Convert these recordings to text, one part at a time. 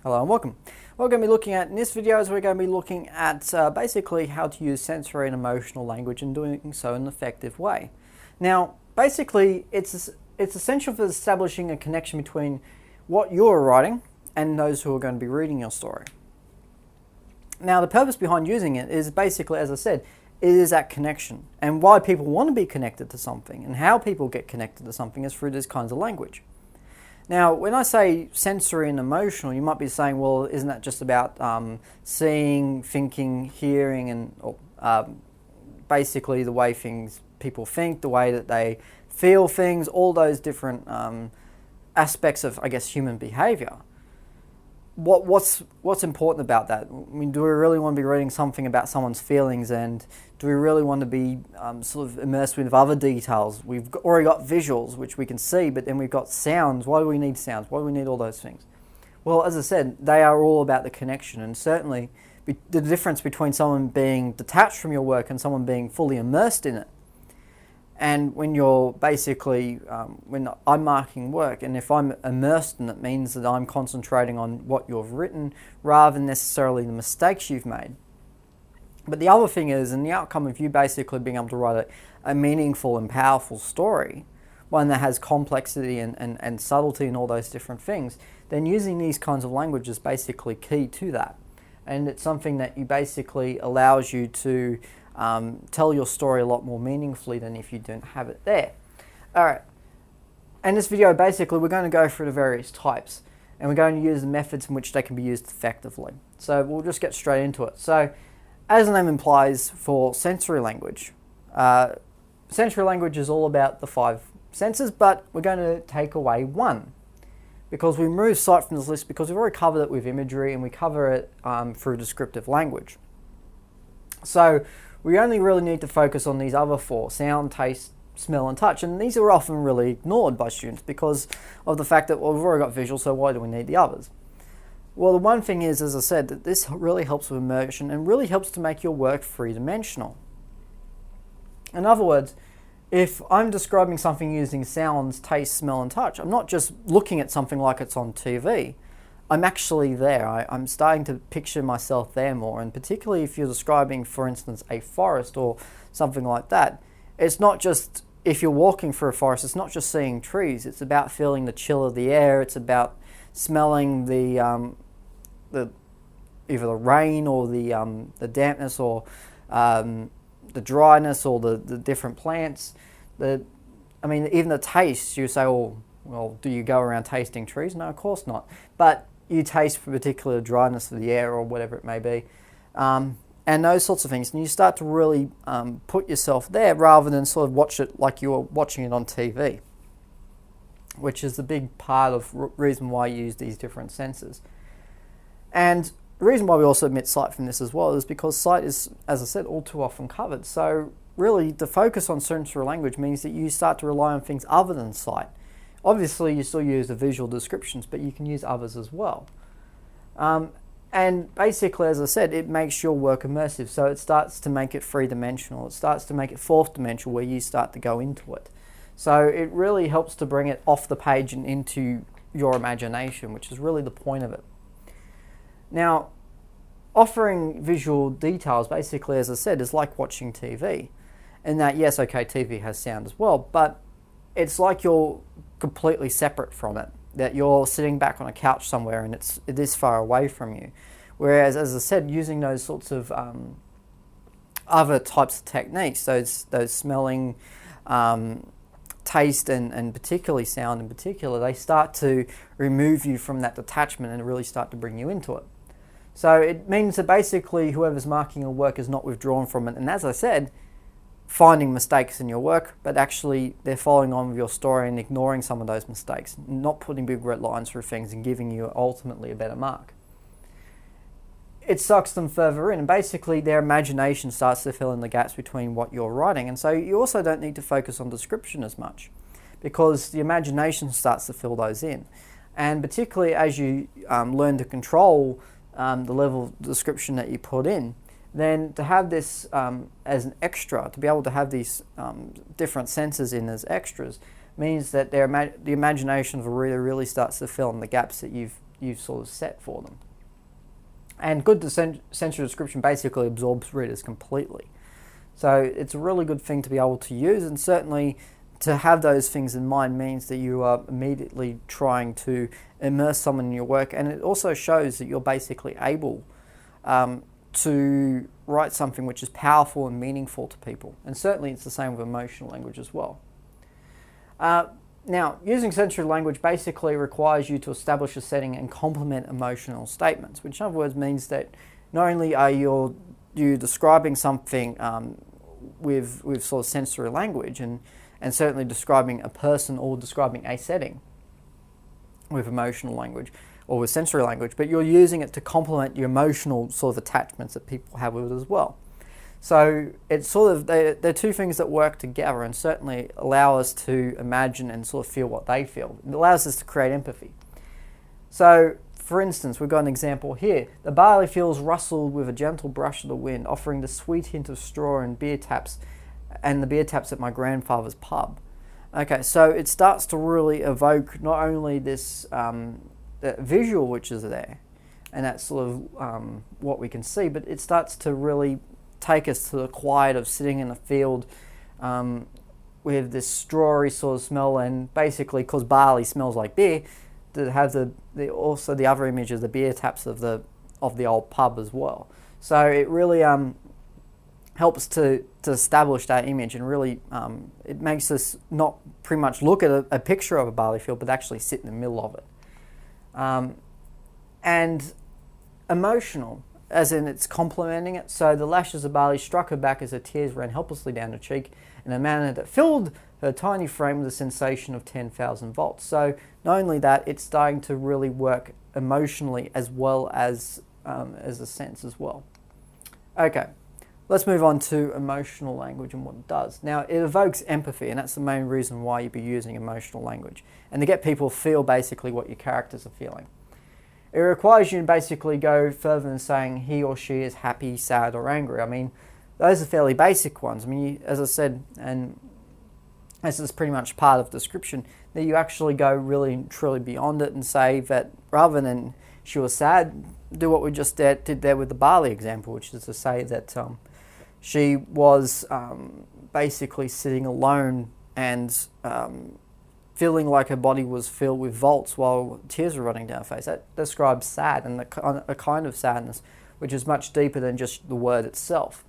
Hello and welcome. What we're going to be looking at in this video is we're going to be looking at basically how to use sensory and emotional language and doing so in an effective way. Now, basically, it's essential for establishing a connection between what you're writing and those who are going to be reading your story. Now, the purpose behind using it is basically, as I said, it is that connection. And why people want to be connected to something and how people get connected to something is through this kinds of language. Now, when I say sensory and emotional, you might be saying, well, isn't that just about seeing, thinking, hearing, and basically the way people think, the way that they feel things, all those different aspects of, I guess, human behavior. What's important about that? I mean, do we really want to be reading something about someone's feelings, and do we really want to be sort of immersed with other details? We've already got visuals, which we can see, but then we've got sounds. Why do we need sounds? Why do we need all those things? Well, as I said, they are all about the connection, and certainly the difference between someone being detached from your work and someone being fully immersed in it. And when you're basically, when I'm marking work, and if I'm immersed in it, means that I'm concentrating on what you've written rather than necessarily the mistakes you've made. But the other thing is, and the outcome of you basically being able to write a meaningful and powerful story, one that has complexity and subtlety and all those different things, then using these kinds of language is basically key to that. And it's something that you basically allows you to tell your story a lot more meaningfully than if you don't have it there. Alright, in this video basically we're going to go through the various types, and we're going to use the methods in which they can be used effectively. So we'll just get straight into it. So as the name implies, for sensory language is all about the 5 senses, but we're going to take away one, because we remove sight from this list because we've already covered it with imagery and we cover it through descriptive language. So we only really need to focus on these other 4: sound, taste, smell and touch, and these are often really ignored by students because of the fact that, well, we've already got visual, so why do we need the others? Well, the one thing is, as I said, that this really helps with immersion and really helps to make your work three-dimensional. In other words, if I'm describing something using sounds, taste, smell and touch, I'm not just looking at something like it's on TV. I'm actually there. I'm starting to picture myself there more, and particularly if you're describing, for instance, a forest or something like that, it's not just, if you're walking through a forest, it's not just seeing trees, it's about feeling the chill of the air, it's about smelling the either the rain or the dampness or the dryness or the different plants. I mean, even the taste, you say, oh, well, do you go around tasting trees? No, of course not. But you taste for particular dryness of the air or whatever it may be, and those sorts of things. And you start to really put yourself there rather than sort of watch it like you were watching it on TV, which is the big part of reason why you use these different senses. And the reason why we also omit sight from this as well is because sight is, as I said, all too often covered. So really, the focus on sensory language means that you start to rely on things other than sight. Obviously, you still use the visual descriptions, but you can use others as well. And basically, as I said, it makes your work immersive. So it starts to make it three-dimensional. It starts to make it fourth-dimensional, where you start to go into it. So it really helps to bring it off the page and into your imagination, which is really the point of it. Now, offering visual details, basically, as I said, is like watching TV. In that, yes, okay, TV has sound as well, but it's like you're completely separate from it, that you're sitting back on a couch somewhere and it is far away from you. Whereas, as I said, using those sorts of other types of techniques, those smelling, taste and particularly sound in particular, they start to remove you from that detachment and really start to bring you into it. So it means that basically whoever's marking your work is not withdrawn from it, and as I said, finding mistakes in your work, but actually they're following on with your story and ignoring some of those mistakes, not putting big red lines through things and giving you ultimately a better mark. It sucks them further in, and basically their imagination starts to fill in the gaps between what you're writing, and so you also don't need to focus on description as much, because the imagination starts to fill those in. And particularly as you learn to control the level of description that you put in, then to have this as an extra, to be able to have these different senses in as extras, means that the imagination of a reader really starts to fill in the gaps that you've you've sort of set for them. And good sensory description basically absorbs readers completely. So it's a really good thing to be able to use, and certainly to have those things in mind means that you are immediately trying to immerse someone in your work, and it also shows that you're basically able to write something which is powerful and meaningful to people. And certainly it's the same with emotional language as well. Now, using sensory language basically requires you to establish a setting and complement emotional statements, which in other words means that not only are you describing something with sort of sensory language and certainly describing a person or describing a setting with emotional language or with sensory language, but you're using it to complement your emotional sort of attachments that people have with it as well. So it's sort of, they're two things that work together and certainly allow us to imagine and sort of feel what they feel. It allows us to create empathy. So, for instance, we've got an example here. The barley feels rustled with a gentle brush of the wind, offering the sweet hint of straw and beer taps, and the beer taps at my grandfather's pub. Okay, so it starts to really evoke not only this visual which is there, and that's sort of what we can see, but it starts to really take us to the quiet of sitting in a field with this strawy sort of smell, and basically because barley smells like beer, to have also the other image of the beer taps of the old pub as well. So it really helps to establish that image, and really it makes us not pretty much look at a picture of a barley field, but actually sit in the middle of it. And emotional, as in it's complementing it. So the lashes of barley struck her back as her tears ran helplessly down her cheek in a manner that filled her tiny frame with a sensation of 10,000 volts. So not only that, it's starting to really work emotionally as well as a sense as well. Okay, let's move on to emotional language and what it does. Now, it evokes empathy, and that's the main reason why you'd be using emotional language, and to get people to feel basically what your characters are feeling. It requires you to basically go further than saying he or she is happy, sad, or angry. I mean, those are fairly basic ones. I mean, as I said, and this is pretty much part of the description, that you actually go really and truly beyond it and say that rather than she was sad, do what we just did there with the barley example, which is to say that she was basically sitting alone and feeling like her body was filled with volts while tears were running down her face. That describes sad, and a kind of sadness which is much deeper than just the word itself.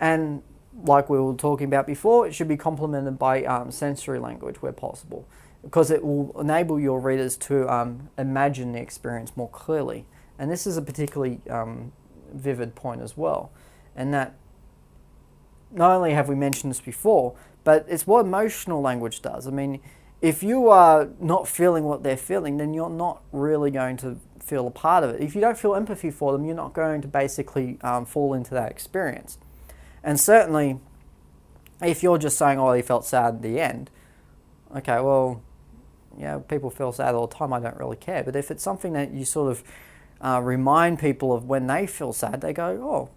And like we were talking about before, it should be complemented by sensory language where possible, because it will enable your readers to imagine the experience more clearly. And this is a particularly vivid point as well, and that not only have we mentioned this before, but it's what emotional language does. I mean, if you are not feeling what they're feeling, then you're not really going to feel a part of it. If you don't feel empathy for them, you're not going to basically fall into that experience. And certainly, if you're just saying, oh, he felt sad at the end, okay, well, yeah, people feel sad all the time, I don't really care. But if it's something that you sort of remind people of when they feel sad, they go, oh,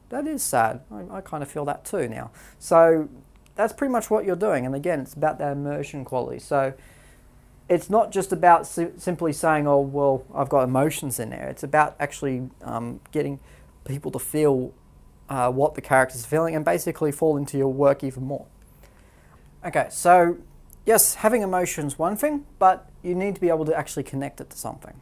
that is sad. I kind of feel that too now. So that's pretty much what you're doing. And again, it's about that immersion quality. So it's not just about simply saying, oh, well, I've got emotions in there. It's about actually getting people to feel what the characters are feeling and basically fall into your work even more. Okay, so yes, having emotions is one thing, but you need to be able to actually connect it to something.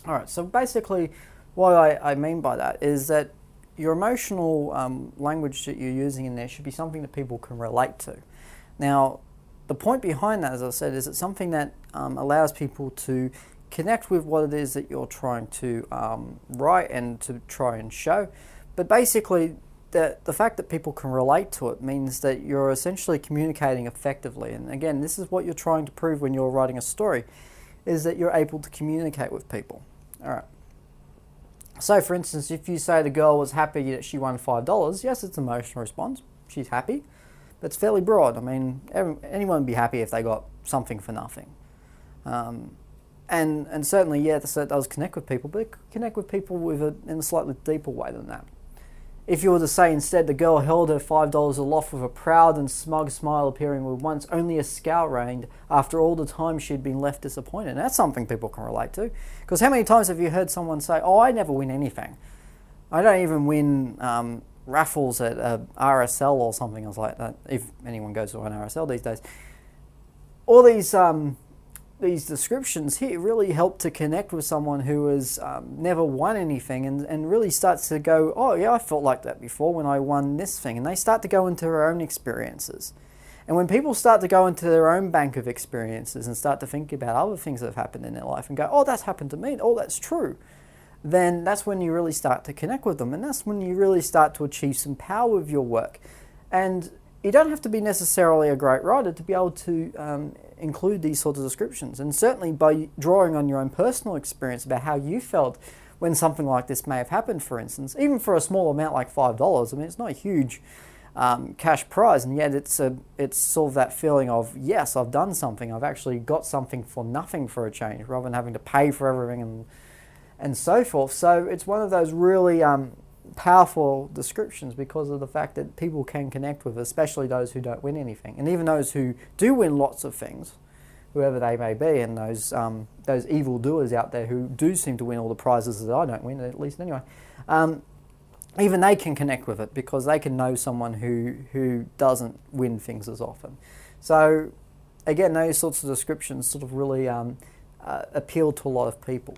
All right, so basically what I mean by that is that your emotional language that you're using in there should be something that people can relate to. Now, the point behind that, as I said, is it's something that allows people to connect with what it is that you're trying to write and to try and show. But basically, the fact that people can relate to it means that you're essentially communicating effectively. And again, this is what you're trying to prove when you're writing a story, is that you're able to communicate with people. All right. So, for instance, if you say the girl was happy that she won $5, yes, it's an emotional response. She's happy. But it's fairly broad. I mean, anyone would be happy if they got something for nothing. And certainly, yeah, that does connect with people, but it could connect with people in a slightly deeper way than that. If you were to say instead, the girl held her $5 aloft with a proud and smug smile appearing with once only a scowl reigned after all the time she'd been left disappointed. And that's something people can relate to. Because how many times have you heard someone say, oh, I never win anything. I don't even win raffles at RSL or something else like that, if anyone goes to an RSL these days. All these descriptions here really help to connect with someone who has never won anything and really starts to go, oh yeah, I felt like that before when I won this thing. And they start to go into their own experiences. And when people start to go into their own bank of experiences and start to think about other things that have happened in their life and go, oh, that's happened to me, oh, that's true, then that's when you really start to connect with them. And that's when you really start to achieve some power with your work. And you don't have to be necessarily a great writer to be able to include these sorts of descriptions. And certainly by drawing on your own personal experience about how you felt when something like this may have happened, for instance, even for a small amount like $5, I mean, it's not a huge cash prize, and yet it's sort of that feeling of, yes, I've done something. I've actually got something for nothing for a change, rather than having to pay for everything and so forth. So it's one of those really powerful descriptions because of the fact that people can connect with, especially those who don't win anything, and even those who do win lots of things, whoever they may be, and those evil doers out there who do seem to win all the prizes that I don't win, at least anyway. Even they can connect with it because they can know someone who doesn't win things as often. So again, those sorts of descriptions sort of really appeal to a lot of people.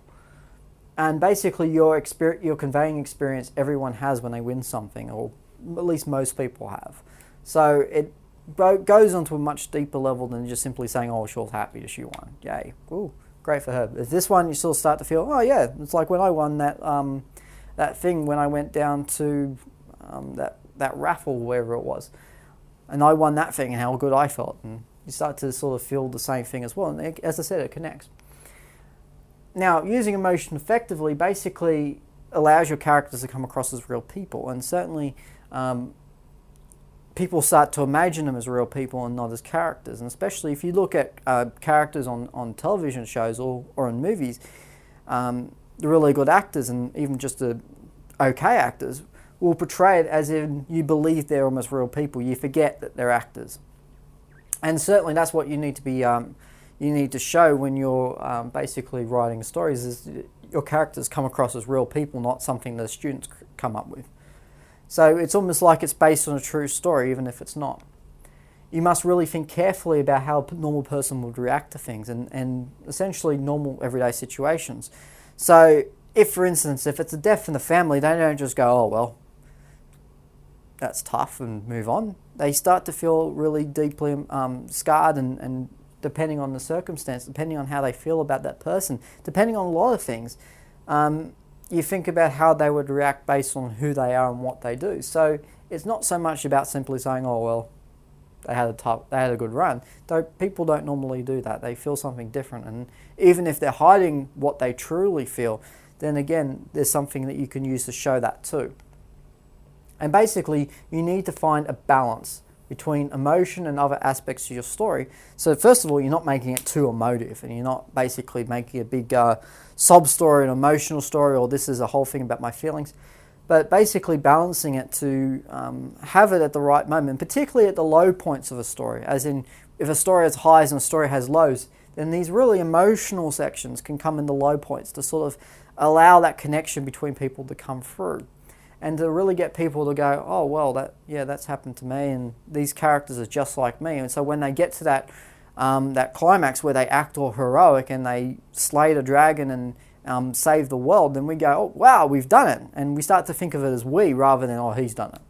And basically you're conveying experience everyone has when they win something, or at least most people have. So it goes onto a much deeper level than just simply saying, oh, she was happy that she won. Yay. Ooh, great for her. But this one, you sort of start to feel, oh yeah, it's like when I won that thing when I went down to that raffle, wherever it was. And I won that thing and how good I felt. And you start to sort of feel the same thing as well. And as I said, it connects. Now, using emotion effectively basically allows your characters to come across as real people, and certainly people start to imagine them as real people and not as characters. And especially if you look at characters on television shows or in movies, the really good actors and even just the okay actors will portray it as if you believe they're almost real people. You forget that they're actors. And certainly that's what you need to be you need to show when you're basically writing stories, is your characters come across as real people, not something the students come up with. So it's almost like it's based on a true story, even if it's not. You must really think carefully about how a normal person would react to things and essentially normal everyday situations. So if, for instance, if it's a death in the family, they don't just go, oh, well, that's tough and move on. They start to feel really deeply scarred and depending on the circumstance, depending on how they feel about that person, depending on a lot of things, you think about how they would react based on who they are and what they do. So it's not so much about simply saying, oh, well, they had a good run. Though people don't normally do that. They feel something different. And even if they're hiding what they truly feel, then again, there's something that you can use to show that too. And basically, you need to find a balance between emotion and other aspects of your story. So first of all, you're not making it too emotive, and you're not basically making a big sob story, an emotional story, or this is a whole thing about my feelings, but basically balancing it to have it at the right moment, particularly at the low points of a story. As in, if a story has highs and a story has lows, then these really emotional sections can come in the low points to sort of allow that connection between people to come through. And to really get people to go, oh, well, that's happened to me, and these characters are just like me. And so when they get to that climax where they act all heroic and they slay the dragon and save the world, then we go, oh, wow, we've done it. And we start to think of it as we rather than, oh, he's done it.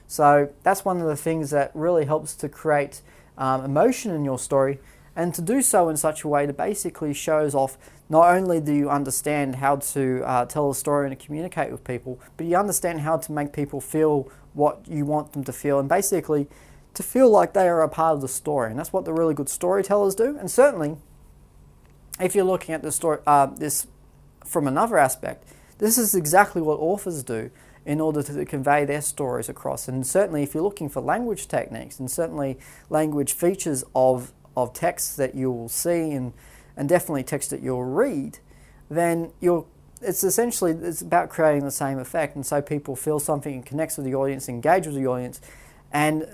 So that's one of the things that really helps to create emotion in your story, and to do so in such a way that basically shows off not only do you understand how to tell a story and to communicate with people, but you understand how to make people feel what you want them to feel, and basically to feel like they are a part of the story. And that's what the really good storytellers do. And certainly, if you're looking at the story, this from another aspect, this is exactly what authors do in order to convey their stories across. And certainly, if you're looking for language techniques and certainly language features of texts that you'll see and definitely text that you'll read, then you'll it's essentially, it's about creating the same effect, and so people feel something and connects with the audience, engage with the audience, and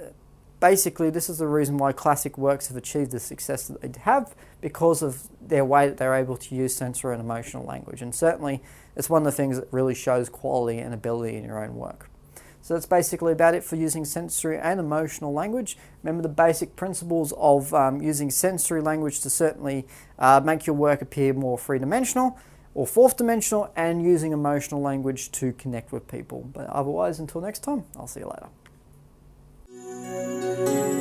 basically this is the reason why classic works have achieved the success that they have, because of their way that they're able to use sensory and emotional language. And certainly it's one of the things that really shows quality and ability in your own work. So that's basically about it for using sensory and emotional language. Remember the basic principles of using sensory language to certainly make your work appear more three-dimensional or fourth-dimensional, and using emotional language to connect with people. But otherwise, until next time, I'll see you later.